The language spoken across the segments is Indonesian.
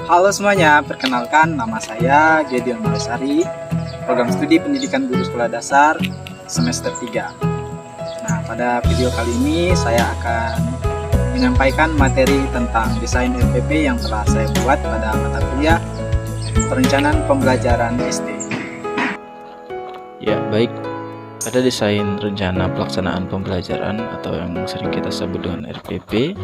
Halo semuanya, perkenalkan nama saya Gedion Malasari, program studi pendidikan guru sekolah dasar semester 3. Nah, pada video kali ini saya akan menyampaikan materi tentang desain RPP yang telah saya buat pada mata kuliah perencanaan pembelajaran SD. Ya, baik. Pada desain rencana pelaksanaan pembelajaran atau yang sering kita sebut dengan RPP,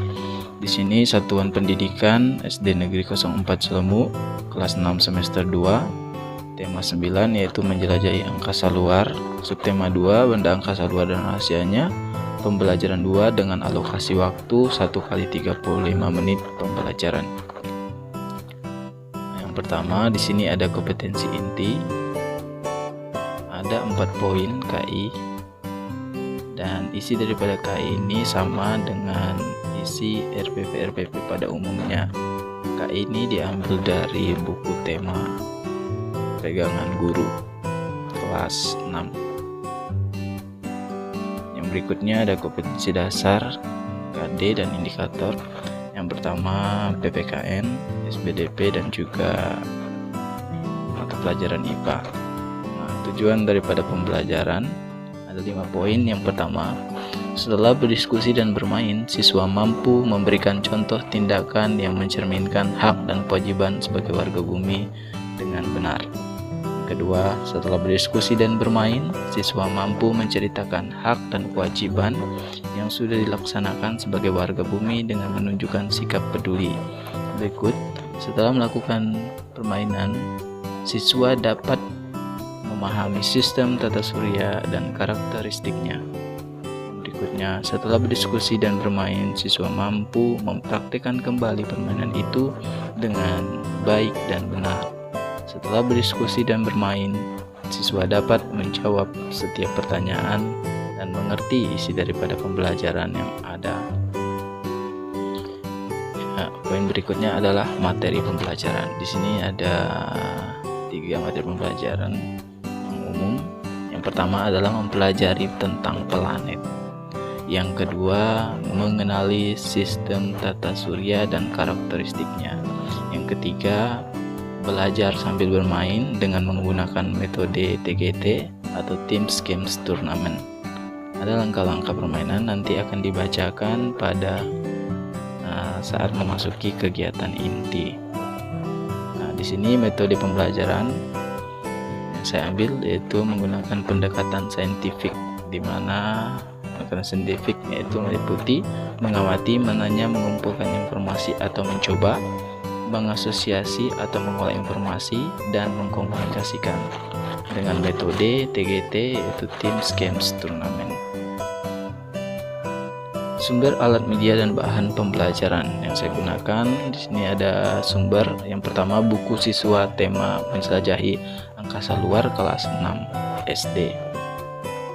di sini Satuan Pendidikan SD Negeri 04 Celemu, kelas 6 semester 2, tema 9 yaitu menjelajahi angkasa luar, subtema 2 benda angkasa luar dan rahasianya, pembelajaran 2 dengan alokasi waktu 1 kali 35 menit pembelajaran. Yang pertama, di sini ada kompetensi inti. Ada 4 poin KI, dan isi daripada KI ini sama dengan isi RPP pada umumnya. KI ini diambil dari buku tema pegangan guru kelas 6. Yang berikutnya ada kompetensi dasar, KD dan indikator. Yang pertama PPKN, SBDP dan juga mata pelajaran IPA. Tujuan daripada pembelajaran ada 5 poin. Yang pertama, setelah berdiskusi dan bermain, siswa mampu memberikan contoh tindakan yang mencerminkan hak dan kewajiban sebagai warga bumi dengan benar. Kedua, setelah berdiskusi dan bermain, siswa mampu menceritakan hak dan kewajiban yang sudah dilaksanakan sebagai warga bumi dengan menunjukkan sikap peduli. Berikut, setelah melakukan permainan, siswa dapat memahami sistem tata surya dan karakteristiknya. Berikutnya, setelah berdiskusi dan bermain, siswa mampu mempraktikkan kembali permainan itu dengan baik dan benar. Setelah berdiskusi dan bermain, siswa dapat menjawab setiap pertanyaan dan mengerti isi daripada pembelajaran yang ada. Poin berikutnya adalah materi pembelajaran. Di sini ada 3 materi pembelajaran umum. Yang pertama adalah mempelajari tentang planet. Yang kedua, mengenali sistem tata surya dan karakteristiknya. Yang ketiga, belajar sambil bermain dengan menggunakan metode TGT atau Teams Games Tournament. Ada langkah-langkah permainan nanti akan dibacakan pada saat memasuki kegiatan inti. Nah, di sini metode pembelajaran saya ambil yaitu menggunakan pendekatan saintifik, di mana pendekatan saintifik yaitu meliputi mengamati, menanya, mengumpulkan informasi atau mencoba, mengasosiasi atau mengolah informasi, dan mengkomunikasikan dengan metode TGT yaitu Teams Games Tournament. Sumber alat media dan bahan pembelajaran yang saya gunakan di sini ada sumber. Yang pertama, buku siswa tema menjelajahi angkasa luar kelas 6 SD.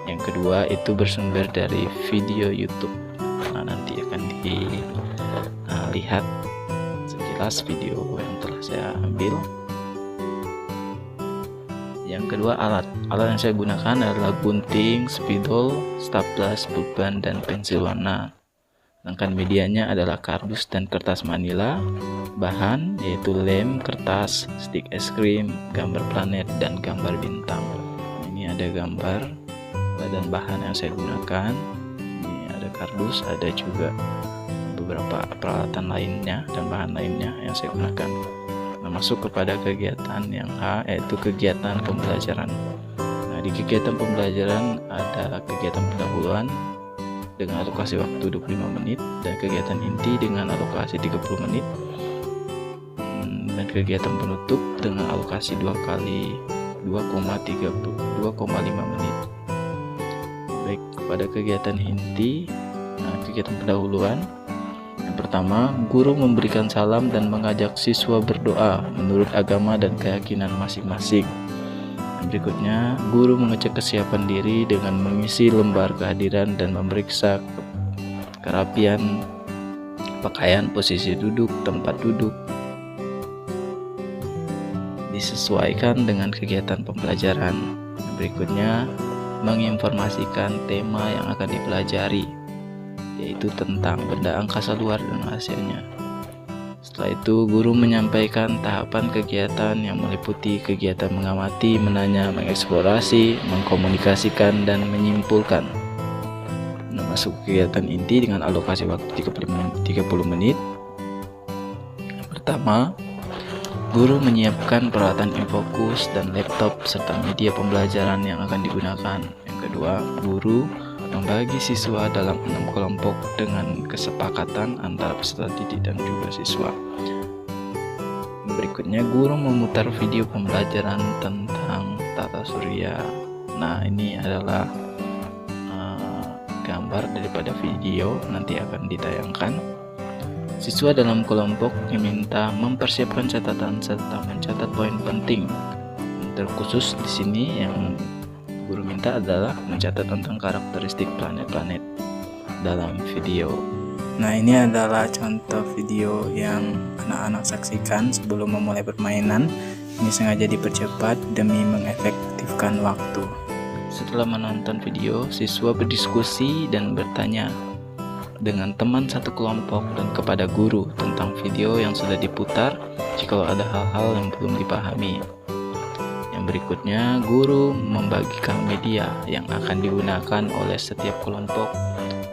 Yang kedua itu bersumber dari video YouTube. Nah, nanti akan dilihat sekilas video yang telah saya ambil. Yang kedua, alat yang saya gunakan adalah gunting, spidol, staples, pulpen, dan pensil warna. Sedangkan medianya adalah kardus dan kertas manila. Bahan yaitu lem, kertas, stik es krim, gambar planet, dan gambar bintang. Ini ada gambar dan bahan yang saya gunakan. Ini ada kardus, ada juga beberapa peralatan lainnya dan bahan lainnya yang saya gunakan. Nah, masuk kepada kegiatan yang H, yaitu kegiatan pembelajaran. Nah, di kegiatan pembelajaran ada kegiatan pendahuluan dengan alokasi waktu 25 menit dan kegiatan inti dengan alokasi 30 menit dan kegiatan penutup dengan alokasi 2 kali 2,5 menit. Baik, pada kegiatan inti, kegiatan pendahuluan. Yang pertama, guru memberikan salam dan mengajak siswa berdoa menurut agama dan keyakinan masing-masing. Berikutnya, guru mengecek kesiapan diri dengan mengisi lembar kehadiran dan memeriksa kerapian pakaian, posisi duduk, tempat duduk, disesuaikan dengan kegiatan pembelajaran. Berikutnya, menginformasikan tema yang akan dipelajari, yaitu tentang benda angkasa luar dan rahasianya. Setelah itu, guru menyampaikan tahapan kegiatan yang meliputi kegiatan mengamati, menanya, mengeksplorasi, mengkomunikasikan, dan menyimpulkan. Nah, masuk kegiatan inti dengan alokasi waktu 30 menit. Yang pertama, guru menyiapkan peralatan infokus dan laptop serta media pembelajaran yang akan digunakan. Yang kedua, guru membagi siswa dalam 6 kelompok dengan kesepakatan antara peserta didik dan juga siswa. Berikutnya, guru memutar video pembelajaran tentang tata surya. Nah, ini adalah gambar daripada video, nanti akan ditayangkan. Siswa dalam kelompok diminta mempersiapkan catatan serta mencatat poin penting. Terkhusus di sini yang guru minta adalah mencatat tentang karakteristik planet-planet dalam video. Nah, ini adalah contoh video yang anak-anak saksikan sebelum memulai permainan. Ini sengaja dipercepat demi mengefektifkan waktu. Setelah menonton video, siswa berdiskusi dan bertanya dengan teman satu kelompok dan kepada guru tentang video yang sudah diputar jika ada hal-hal yang belum dipahami. Berikutnya, guru membagikan media yang akan digunakan oleh setiap kelompok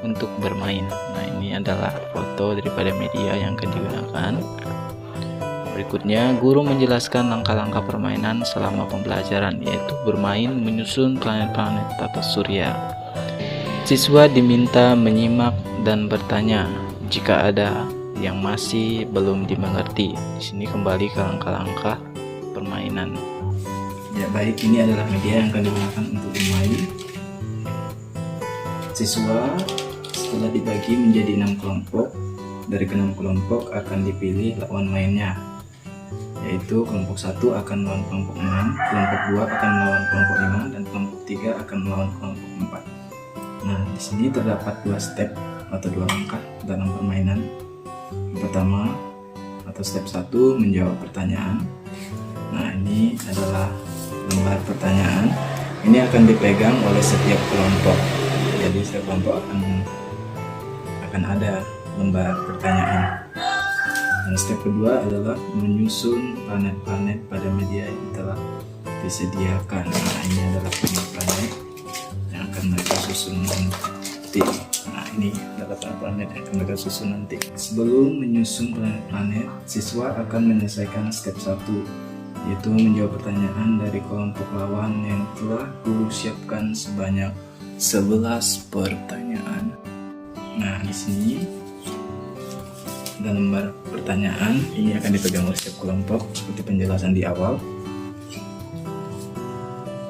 untuk bermain. Nah, ini adalah foto daripada media yang akan digunakan. Berikutnya, guru menjelaskan langkah-langkah permainan selama pembelajaran, yaitu bermain menyusun planet-planet tata surya. Siswa diminta menyimak dan bertanya jika ada yang masih belum dimengerti. Di sini kembali ke langkah-langkah permainan. Ya, baik, ini adalah media yang akan digunakan untuk bermain. Siswa setelah dibagi menjadi 6 kelompok, dari ke-6 kelompok akan dipilih lawan mainnya, yaitu kelompok 1 akan melawan kelompok 6, kelompok 2 akan melawan kelompok 5, dan kelompok 3 akan melawan kelompok 4. Nah, di sini terdapat 2 step atau 2 langkah dalam permainan. Yang pertama atau step 1, menjawab pertanyaan. Nah, ini adalah lembar pertanyaan. Ini akan dipegang oleh setiap kelompok. Jadi setiap kelompok akan ada lembar pertanyaan. Dan step kedua adalah menyusun planet-planet pada media yang telah disediakan. Nah, ini adalah planet-planet yang akan mereka susun nanti. Nah, ini adalah planet-planet yang akan mereka susun nanti. Sebelum menyusun planet-planet, siswa akan menyelesaikan step 1, yaitu menjawab pertanyaan dari kelompok lawan yang telah guru siapkan sebanyak 11 pertanyaan. Nah, di sini ada lembar pertanyaan. Ini akan dipegang oleh setiap kelompok seperti penjelasan di awal.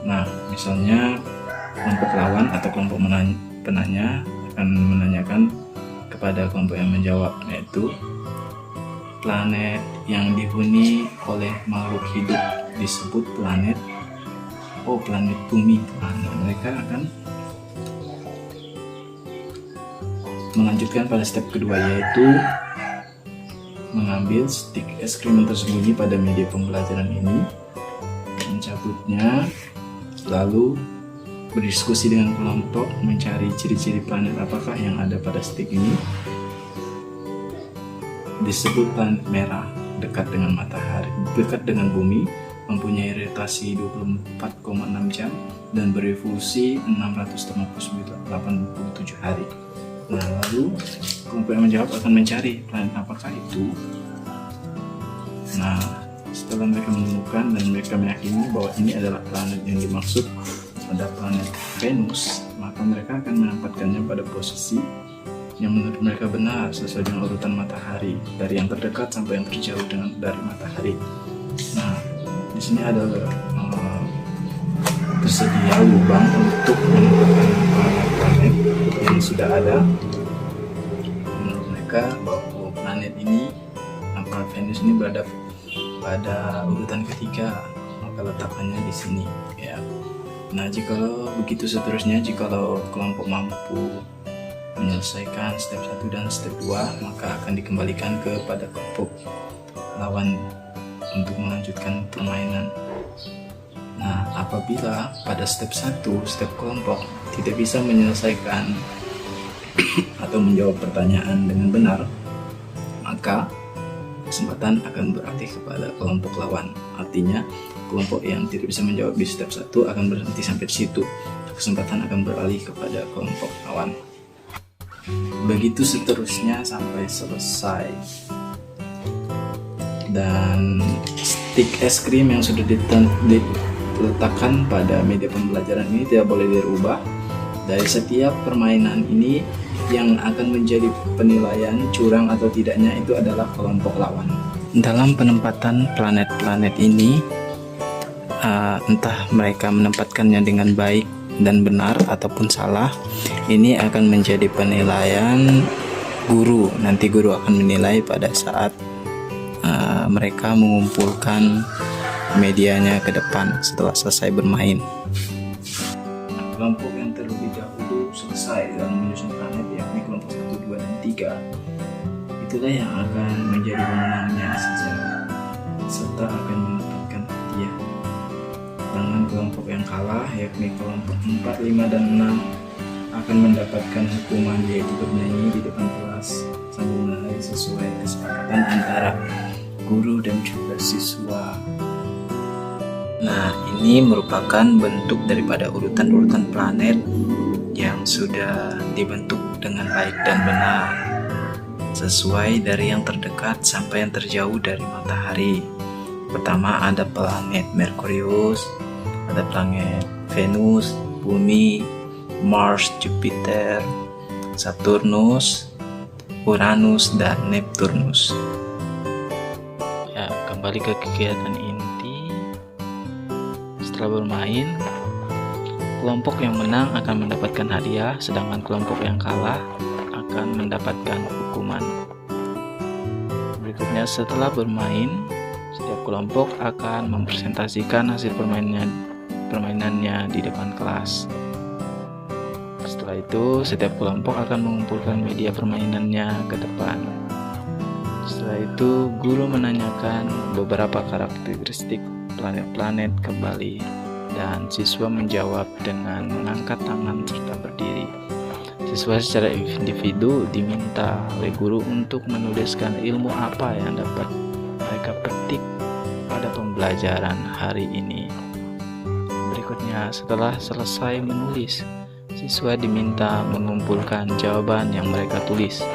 Nah, misalnya kelompok lawan atau kelompok penanya akan menanyakan kepada kelompok yang menjawab, yaitu planet yang dihuni oleh makhluk hidup disebut planet bumi. Nah, mereka akan melanjutkan pada step kedua, yaitu mengambil stik es krim yang tersembunyi pada media pembelajaran ini, mencabutnya, lalu berdiskusi dengan kelompok mencari ciri-ciri planet apakah yang ada pada stik ini. Disebut planet merah, dekat dengan matahari, dekat dengan bumi, mempunyai rotasi 24,6 jam dan berevolusi 687 hari. Nah, lalu kelompok yang menjawab akan mencari planet apakah itu. Nah, setelah mereka menemukan dan mereka meyakini bahwa ini adalah planet yang dimaksud, ada planet Venus, maka mereka akan menempatkannya pada posisi yang menurut mereka benar sesuai dengan urutan matahari, dari yang terdekat sampai yang terjauh dari matahari. Nah, di sini ada tersedia lubang untuk menempatkan planet yang sudah ada. Menurut mereka bahwa planet ini, planet Venus ini berada pada urutan ketiga, maka letakkannya di sini, ya. Nah, jikalau begitu seterusnya, jikalau kelompok mampu menyelesaikan step 1 dan step 2, maka akan dikembalikan kepada kelompok lawan untuk melanjutkan permainan. Nah, apabila pada step 1, step kelompok tidak bisa menyelesaikan atau menjawab pertanyaan dengan benar, maka kesempatan akan beralih kepada kelompok lawan. Artinya kelompok yang tidak bisa menjawab di step 1 akan berhenti sampai di situ. Kesempatan akan beralih kepada kelompok lawan. Begitu seterusnya sampai selesai. Dan stick es krim yang sudah diletakkan pada media pembelajaran ini tidak boleh dirubah. Dari setiap permainan ini yang akan menjadi penilaian curang atau tidaknya itu adalah kelompok lawan. Dalam penempatan planet-planet ini, entah mereka menempatkannya dengan baik dan benar ataupun salah, ini akan menjadi penilaian guru. Nanti guru akan menilai pada saat mereka mengumpulkan medianya ke depan setelah selesai bermain. Kelompok yang terlebih dahulu selesai dalam menyusun planet, yakni kelompok 1, 2, dan 3, itulah yang akan menjadi pemenangnya serta akan mendapatkan hadiah. Sedangkan kelompok yang kalah, yakni kelompok 4, 5, dan 6, akan mendapatkan hukuman, yaitu bernyanyi di depan kelas sambil menari sesuai kesepakatan antara guru dan juga siswa. Nah, ini merupakan bentuk daripada urutan-urutan planet yang sudah dibentuk dengan baik dan benar, sesuai dari yang terdekat sampai yang terjauh dari matahari. Pertama ada planet Merkurius, ada planet Venus, Bumi, Mars, Jupiter, Saturnus, Uranus, dan Neptunus. Ya, kembali ke kegiatan inti. Setelah bermain, kelompok yang menang akan mendapatkan hadiah, sedangkan kelompok yang kalah akan mendapatkan hukuman. Berikutnya, setelah bermain, setiap kelompok akan mempresentasikan hasil permainannya di depan kelas. Setelah itu, setiap kelompok akan mengumpulkan media permainannya ke depan. Setelah itu, guru menanyakan beberapa karakteristik planet-planet kembali, dan siswa menjawab dengan mengangkat tangan serta berdiri. Siswa secara individu diminta oleh guru untuk menuliskan ilmu apa yang dapat mereka petik pada pembelajaran hari ini. Berikutnya, setelah selesai menulis, siswa diminta mengumpulkan jawaban yang mereka tulis.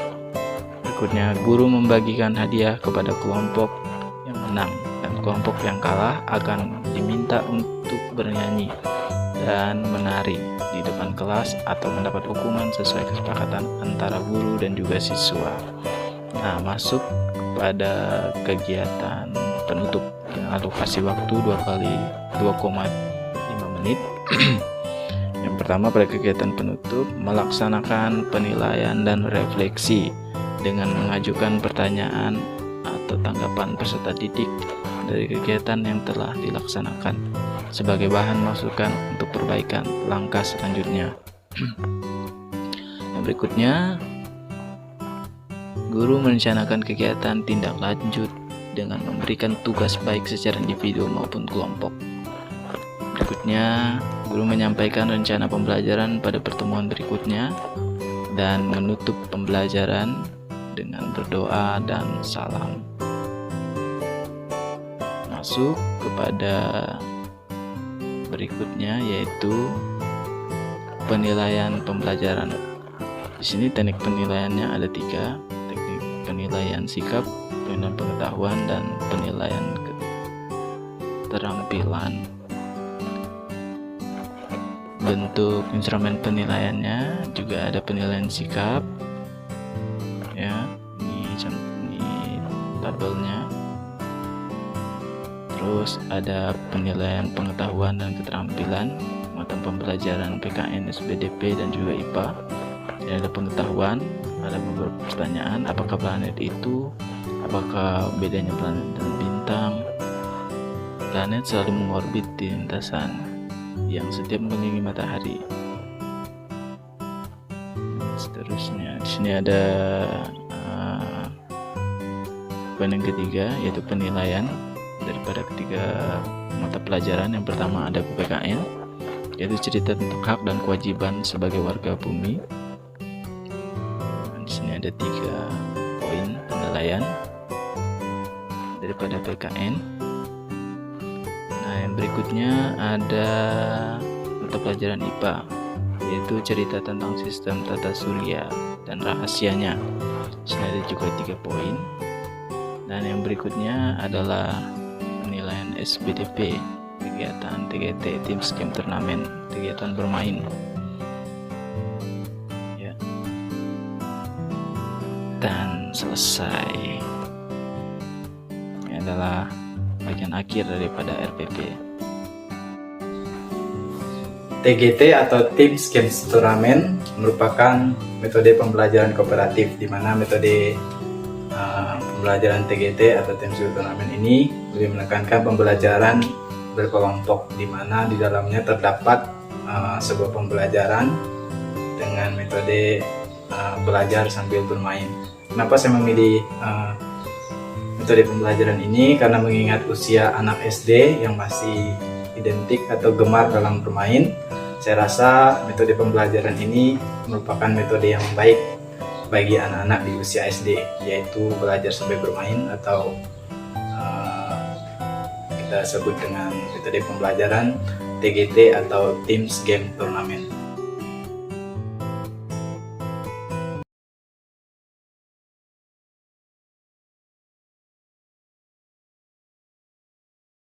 Berikutnya, guru membagikan hadiah kepada kelompok yang menang, dan kelompok yang kalah akan diminta untuk bernyanyi dan menari di depan kelas atau mendapat hukuman sesuai kesepakatan antara guru dan juga siswa. Nah, masuk pada kegiatan penutup yang alokasi waktu 2,5 menit. Yang pertama, pada kegiatan penutup melaksanakan penilaian dan refleksi dengan mengajukan pertanyaan atau tanggapan peserta didik dari kegiatan yang telah dilaksanakan sebagai bahan masukan untuk perbaikan langkah selanjutnya. Yang berikutnya, guru merencanakan kegiatan tindak lanjut dengan memberikan tugas baik secara individu maupun kelompok. Berikutnya, guru menyampaikan rencana pembelajaran pada pertemuan berikutnya dan menutup pembelajaran dengan berdoa dan salam. Masuk kepada berikutnya, yaitu penilaian pembelajaran. Di sini teknik penilaiannya ada 3, teknik penilaian sikap, penilaian pengetahuan, dan penilaian keterampilan. Bentuk instrumen penilaiannya juga ada penilaian sikap, ya, ini tabelnya. Terus ada penilaian pengetahuan dan keterampilan mata pembelajaran PKN, SBDP, dan juga IPA. Jadi ada pengetahuan, ada beberapa pertanyaan: apakah planet itu, apakah bedanya planet dan bintang, planet selalu mengorbit di lintasan yang setiap mengelilingi matahari. Seterusnya, di sini ada poin yang ketiga, yaitu penilaian daripada ketiga mata pelajaran. Yang pertama ada PKN, yaitu cerita tentang hak dan kewajiban sebagai warga bumi. Dan di sini ada 3 poin penilaian. daripada PKN. Nah, yang berikutnya ada mata pelajaran IPA, yaitu cerita tentang sistem tata surya dan rahasianya. Sini ada juga 3 poin. Dan yang berikutnya adalah penilaian SBDP, kegiatan TGT, Teams Game Turnamen, kegiatan bermain. Ya. Dan selesai. Ini adalah bagian akhir daripada RPP. TGT atau Teams Games Turnamen merupakan metode pembelajaran kooperatif, di mana metode pembelajaran TGT atau Teams Games Turnamen ini lebih menekankan pembelajaran berkelompok, di mana di dalamnya terdapat sebuah pembelajaran dengan metode belajar sambil bermain. Kenapa saya memilih metode pembelajaran ini? Karena mengingat usia anak SD yang masih identik atau gemar dalam bermain, saya rasa metode pembelajaran ini merupakan metode yang baik bagi anak-anak di usia SD, yaitu belajar sambil bermain atau kita sebut dengan metode pembelajaran TGT atau Teams Game Turnamen.